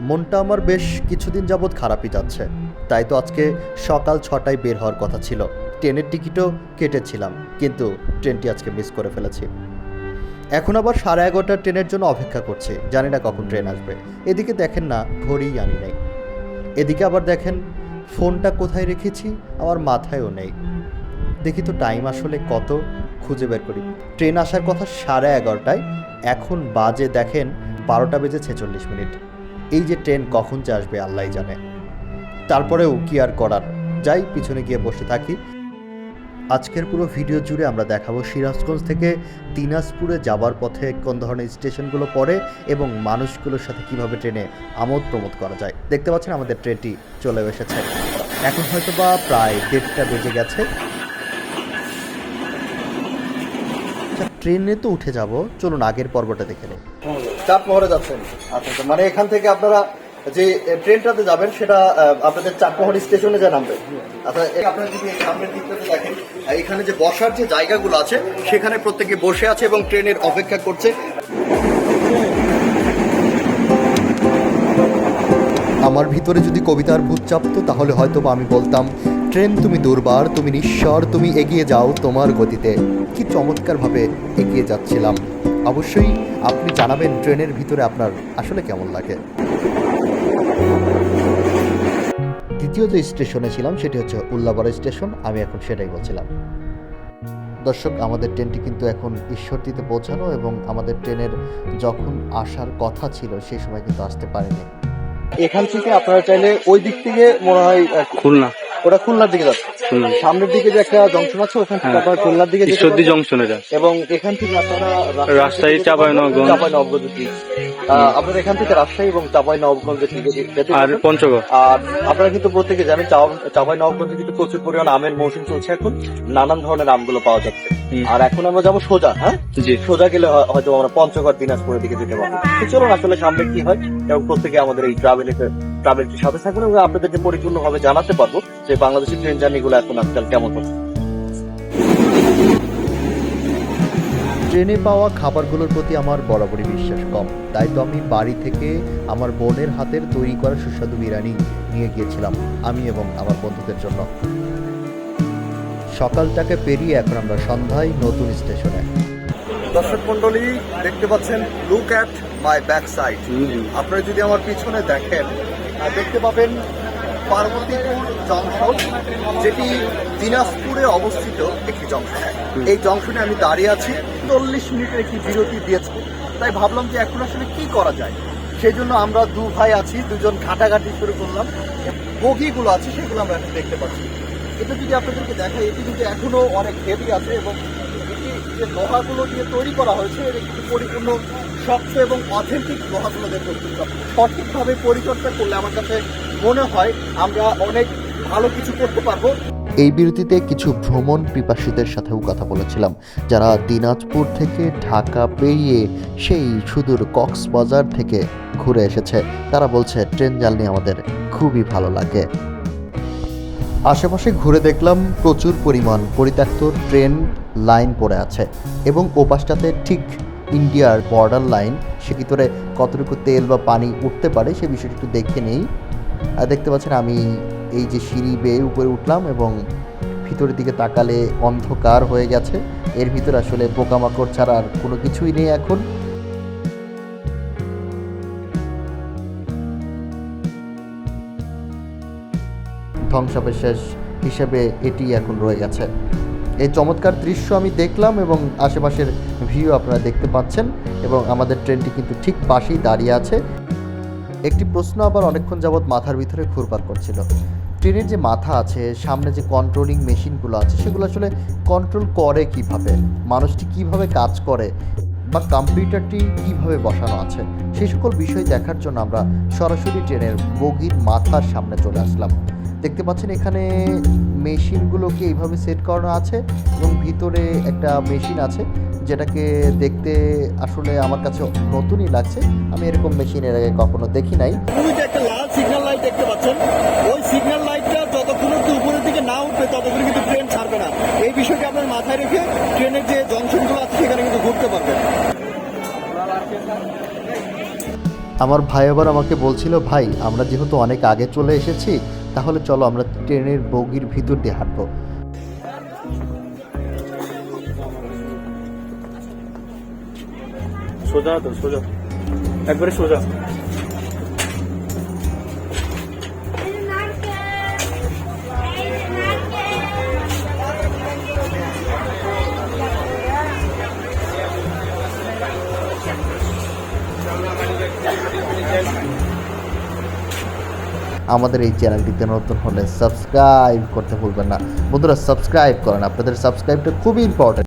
মনটা আমার বেশ কিছুদিন যাবৎ খারাপই যাচ্ছে। তাই তো আজকে সকাল 6টায় বের হওয়ার কথা ছিল। ট্রেনের টিকিটও কেটেছিলাম, কিন্তু ট্রেনটি আজকে মিস করে ফেলেছি। এখন আবার 11:30টার ট্রেনের জন্য অপেক্ষা করছি, জানি না কখন ট্রেন আসবে। এদিকে দেখেন না, ঘড়িই আনি নাই। এদিকে আবার দেখেন ফোনটা কোথায় রেখেছি, আমার মাথায়ও নেই। দেখি তো টাইম আসলে কত, খুঁজে বের করি। ট্রেন আসার কথা 11:30টায়, এখন বাজে দেখেন 12:46। এই যে ট্রেন কখন যে আসবে আল্লাহই জানে। তারপরেও কি আর করার, যাই পিছনে গিয়ে বসে থাকি। আজকের পুরো ভিডিও জুড়ে আমরা দেখাবো সিরাজগঞ্জ থেকে দিনাজপুরে যাবার পথে কোন ধরনের স্টেশনগুলো পড়ে এবং মানুষগুলোর সাথে কিভাবে ট্রেনে আমোদ প্রমোদ করা যায়। দেখতে পাচ্ছেন আমাদের ট্রেনটি চলে এসেছে। এখন হয়তো বা প্রায় 1:30 বেজে গেছে। ট্রেনে তো উঠে যাব, চলুন আগের পর্বটা দেখে নিই। চাটমোহরে যাচ্ছেন? আচ্ছা, মানে এখান থেকে আপনারা যে ট্রেনটাতে যাবেন সেটা আপনাদের চাটমোহর স্টেশনে যা নামবে। আচ্ছা, আপনারা যদি সামনের দিকটাতে দেখেন, এখানে যে বসার যে জায়গাগুলো আছে সেখানে প্রত্যেকে বসে আছে এবং ট্রেনের অপেক্ষা করছে। আমার ভিতরে যদি কবিতার ভূত চাপতো তাহলে হয়তো আমি বলতাম, ট্রেন তুমি দুর্বার, তুমি নিঃস্বর, তুমি এগিয়ে যাও তোমার গতিতে। কি চমৎকারভাবে এগিয়ে যাচ্ছিলাম। অবশ্যই আপনি জানাবেন ট্রেনের ভিতরে আপনার আসলে কেমন লাগে। দ্বিতীয় যে স্টেশনে ছিলাম সেটি হচ্ছে উল্লাপাড়া স্টেশন, আমি এখন সেটাই বলছিলাম। দর্শক, আমাদের ট্রেনটি কিন্তু এখন ঈশ্বরদীতে পৌঁছানো এবং আমাদের ট্রেনের যখন আসার কথা ছিল সেই সময় কিন্তু আসতে পারেনি। এখান থেকে আপনারা চাইলে ওই দিক থেকে মনে হয় খুলনা, ওটা খুলনার দিকে যাচ্ছে। সামনের দিকে যে একটা জংশন আছে ওখান থেকে আপনারা খুলনার দিকে ঈশ্বরদী জংশন এটা, এবং এখান থেকে আপনারা রাজশাহী চাঁপাইনবাবগঞ্জ, আপনারা এখান থেকে রাজশাহী এবং চাঁপাইনবাবগঞ্জের দিকে যেতে আর পঞ্চগড়। আর আপনারা কিন্তু প্রত্যেকে জানেন চাঁপাইনবাবগঞ্জে কিন্তু প্রচুর পরিমাণ আমের মৌসুম চলছে, এখন নানান ধরনের আমগুলো পাওয়া যাচ্ছে। আর এখন আমরা যাবো সোজা, হ্যাঁ জি, সোজা গেলে হয়তো আমরা পঞ্চগড় দিনাজপুরের দিকে যেতে পারবো। চলুন আসলে সামনে কি হয় এবং প্রত্যেকে আমাদের এই ট্রাভেলটির সাথে থাকুন এবং আপনাদেরকে পরিপূর্ণভাবে জানাতে পারবো যে বাংলাদেশের ট্রেন জার্নিগুলো এখন আজকাল কেমন হচ্ছে। ট্রেনে পাওয়া খাবারগুলোর প্রতি আমার বরাবরই বিশ্বাস কম, তাই তো আমি বাড়ি থেকে আমার বোনের হাতের তৈরি করা সুস্বাদু বিরিয়ানি নিয়ে গিয়েছিলাম আমি এবং আমার বন্ধুদের জন্য। সকালটাকে পেরিয়ে এখন আমরা সন্ধ্যায় নতুন স্টেশনে। দর্শক মন্ডলী, দেখতে পাচ্ছেন look at my back side. আপনারা যদি আমার পিছনে দেখেন, দেখতে পাবেন পার্বতীপুর জংশন, যেটি দিনাজপুরে অবস্থিত একটি জংশন। এই জংশনে আমি দাঁড়িয়ে আছি, 40 মিনিটের একটি বিরতি দিয়েছি। তাই ভাবলাম যে এখন আসলে কি করা যায়। সেই জন্য আমরা দু ভাই আছি, দুজন ঘাটাঘাটি শুরু করলাম। বগিগুলো আছে সেগুলো আমরা এখন দেখতে পাচ্ছি। এটা যদি আপনাদেরকে দেখাই, এটি কিন্তু এখনো অনেক হেভি আছে এবং এটি যে লোহাগুলো দিয়ে তৈরি করা হয়েছে এটি কিন্তু পরিপূর্ণ শক্ত এবং অথেন্টিক লোহাগুলো দিয়ে প্রস্তুত করা। সঠিকভাবে পরিচর্যা করলে আমার কাছে মনে হয় আমরা অনেক ভালো কিছু করতে পারবো। এই বিরতিতে কিছু ভ্রমণ পিপাসীদের সাথেও কথা বলেছিলাম, যারা দিনাজপুর থেকে ঢাকা পেরিয়ে সেই সুদূর কক্সবাজার থেকে ঘুরে এসেছে। তারা বলছে ট্রেন জার্নি আমাদের খুবই ভালো লাগে। আশেপাশে ঘুরে দেখলাম প্রচুর পরিমাণ পরিত্যক্ত ট্রেন লাইন পড়ে আছে এবং ওপাশটাতে ঠিক ইন্ডিয়ার বর্ডার লাইন, সে ভিতরে কতটুকু তেল বা পানি উঠতে পারে সে বিষয়টি একটু দেখে নেই। দেখতে পাচ্ছেন আমি এই যে সিঁড়ি বেয়ে উপরে উঠলাম এবং ভিতরের দিকে তাকালে অন্ধকার হয়ে গেছে। এর ভিতরে আসলে পোকামাকড় ছাড়া আর কোনো কিছুই নেই এখন। ধ্বংসাবশেষ হিসেবে এটি এখন রয়ে গেছে। এই চমৎকার দৃশ্য আমি দেখলাম এবং আশেপাশের ভিউ আপনারা দেখতে পাচ্ছেন এবং আমাদের ট্রেনটি কিন্তু ঠিক পাশেই দাঁড়িয়ে আছে। একটি প্রশ্ন আবার অনেকক্ষণ যাবৎ মাথার ভিতরে ঘুরপাক করছিল। ট্রেনের যে মাথা আছে, সামনে যে কন্ট্রোলিং মেশিনগুলো আছে সেগুলো আসলে কন্ট্রোল করে কিভাবে, মানুষটি কিভাবে কাজ করে বা কম্পিউটারটি কিভাবে বসানো আছে, সেই সকল বিষয় দেখার জন্য আমরা সরাসরি ট্রেনের বগির মাথার সামনে চলে আসলাম। দেখতে পাচ্ছেন এখানে মেশিনগুলোকে এইভাবে সেট করানো আছে এবং ভিতরে একটা মেশিন আছে যেটাকে দেখতে আসলে আমার কাছে নতুনই লাগছে। আমি এরকম মেশিন এর আগে কখনো দেখি নাই। একটা লাল সিগন্যাল লাইট দেখতে পাচ্ছেন, ওই সিগন্যাল লাইটটা যতক্ষণ উপরের দিকে না উঠবে ততক্ষণ কিন্তু ট্রেন ছাড়বে না। এই বিষয়টি আপনার মাথায় রেখে ট্রেনের যে জংশনগুলো আছে সেখানে কিন্তু ঘুরতে পারবেন। আমার ভাই আবার আমাকে বলছিল, ভাই আমরা যেহেতু অনেক আগে চলে এসেছি, তাহলে চলো আমরা ট্রেনের বগির ভিতর দিয়ে হাঁটবো। সোজা তো সোজা, একবারে সোজা। আমাদের এই চ্যানেলটিতে নতুন হলে সাবস্ক্রাইব করতে ভুলবেন না বন্ধুরা, সাবস্ক্রাইব করেন, আপনাদের সাবস্ক্রাইবটা খুবই ইম্পর্টেন্ট।